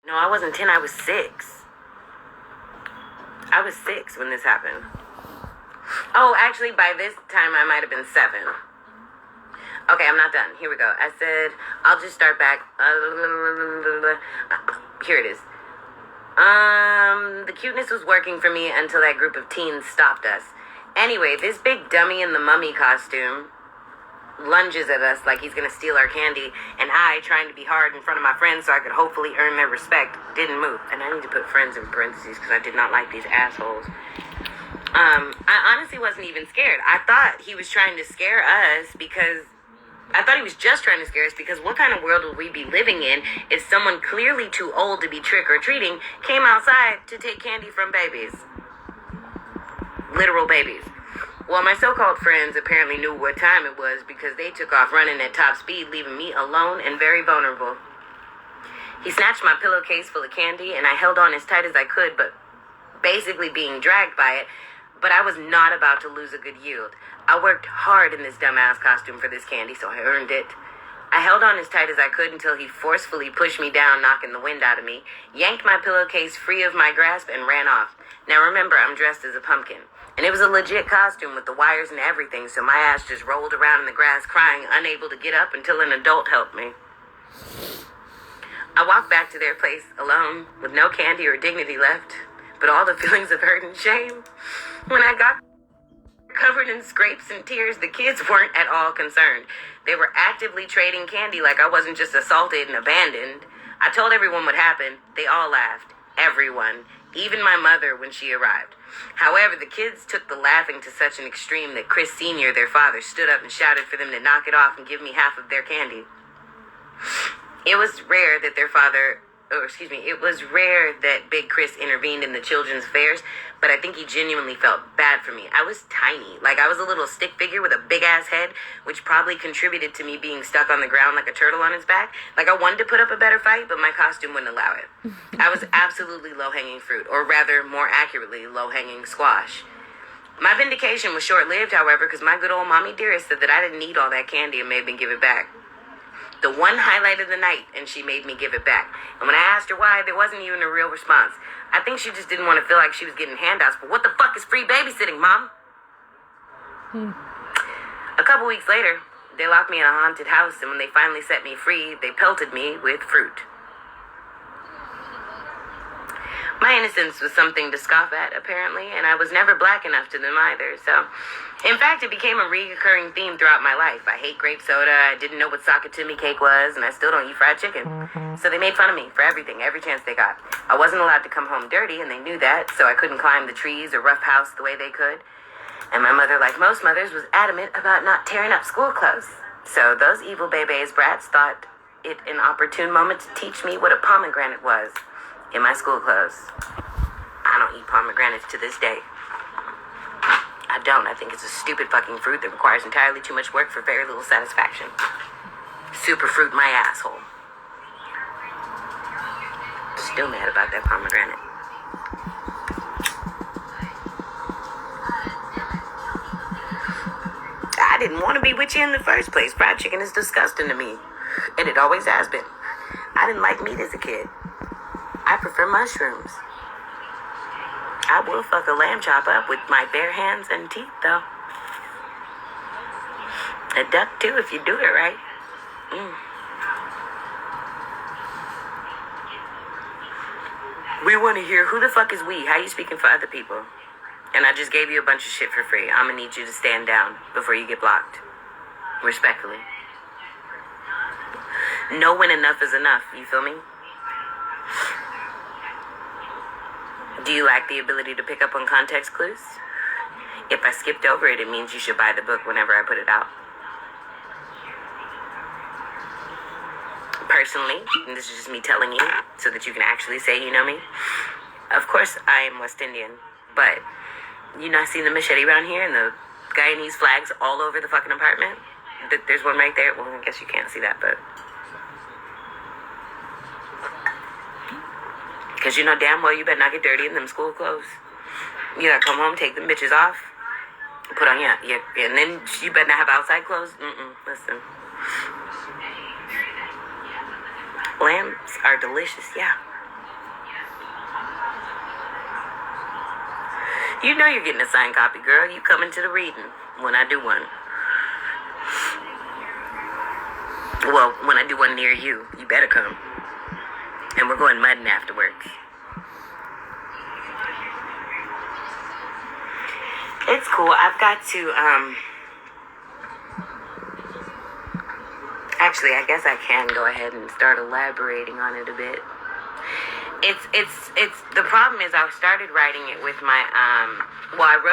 No, I wasn't 10, I was 6. I was 6 when this happened. Oh, actually, by this time, I might have been 7. Okay, I'm not done. Here we go. I said, I'll just start back. Here it is. The cuteness was working for me until that group of teens stopped us. Anyway, this big dummy in the mummy costume lunges at us like he's gonna steal our candy, and I, trying to be hard in front of my friends so I could hopefully earn their respect, didn't move. And I need to put friends in parentheses because I did not like these assholes. I honestly wasn't even scared. I thought he was trying to scare us because... I thought he was just trying to scare us because what kind of world would we be living in if someone clearly too old to be trick-or-treating came outside to take candy from babies? Literal babies. Well, my so-called friends apparently knew what time it was because they took off running at top speed, leaving me alone and very vulnerable. He snatched my pillowcase full of candy, and I held on as tight as I could, but basically being dragged by it. But I was not about to lose a good yield. I worked hard in this dumbass costume for this candy, so I earned it. I held on as tight as I could until he forcefully pushed me down, knocking the wind out of me, yanked my pillowcase free of my grasp, and ran off. Now remember, I'm dressed as a pumpkin. And it was a legit costume with the wires and everything, so my ass just rolled around in the grass crying, unable to get up until an adult helped me. I walked back to their place alone, with no candy or dignity left, but all the feelings of hurt and shame. When I got covered in scrapes and tears, the kids weren't at all concerned. They were actively trading candy like I wasn't just assaulted and abandoned. I told everyone what happened. They all laughed. Everyone. Even my mother when she arrived. However, the kids took the laughing to such an extreme that Chris Sr., their father, stood up and shouted for them to knock it off and give me half of their candy. It was rare that it was rare that Big Chris intervened in the children's affairs, but I think he genuinely felt bad for me. I was tiny. Like, I was a little stick figure with a big-ass head, which probably contributed to me being stuck on the ground like a turtle on its back. Like, I wanted to put up a better fight, but my costume wouldn't allow it. I was absolutely low-hanging fruit, or rather, more accurately, low-hanging squash. My vindication was short-lived, however, because my good old mommy dearest said that I didn't need all that candy and made me give it back. The one highlight of the night, and she made me give it back. And when I asked her why, there wasn't even a real response. I think she just didn't want to feel like she was getting handouts. But what the fuck is free babysitting, Mom? A couple weeks later, they locked me in a haunted house, and when they finally set me free, they pelted me with fruit. My innocence was something to scoff at, apparently, and I was never black enough to them either, so... In fact, it became a recurring theme throughout my life. I hate grape soda, I didn't know what Sakatumi cake was, and I still don't eat fried chicken. So they made fun of me for everything, every chance they got. I wasn't allowed to come home dirty, and they knew that, so I couldn't climb the trees or rough house the way they could. And my mother, like most mothers, was adamant about not tearing up school clothes. So those evil Bebe's brats thought it an opportune moment to teach me what a pomegranate was in my school clothes. I don't eat pomegranates to this day. I don't. I think it's a stupid fucking fruit that requires entirely too much work for very little satisfaction. Super fruit my asshole. Still mad about that pomegranate. I didn't want to be with you in the first place. Fried chicken is disgusting to me. And it always has been. I didn't like meat as a kid. I prefer mushrooms. I will fuck a lamb chop up with my bare hands and teeth, though. A duck, too, if you do it right. We want to hear, who the fuck is we? How you speaking for other people? And I just gave you a bunch of shit for free. I'm gonna need you to stand down before you get blocked. Respectfully. Know when enough is enough, you feel me? Do you lack the ability to pick up on context clues? If I skipped over it, it means you should buy the book whenever I put it out. Personally, and this is just me telling you so that you can actually say you know me. Of course, I am West Indian, but you not seen the machete around here and the Guyanese flags all over the fucking apartment? There's one right there. Well, I guess you can't see that, but... Because you know damn well you better not get dirty in them school clothes. You gotta come home, take them bitches off, put on and then you better not have outside clothes. Listen. Lambs are delicious, yeah. You know you're getting a signed copy, girl. You coming to the reading when I do one. Well, when I do one near you, you better come. And we're going mudding afterwards. It's cool. I've got to, actually, I guess I can go ahead and start elaborating on it a bit. It's, the problem is I started writing it with my, well, I wrote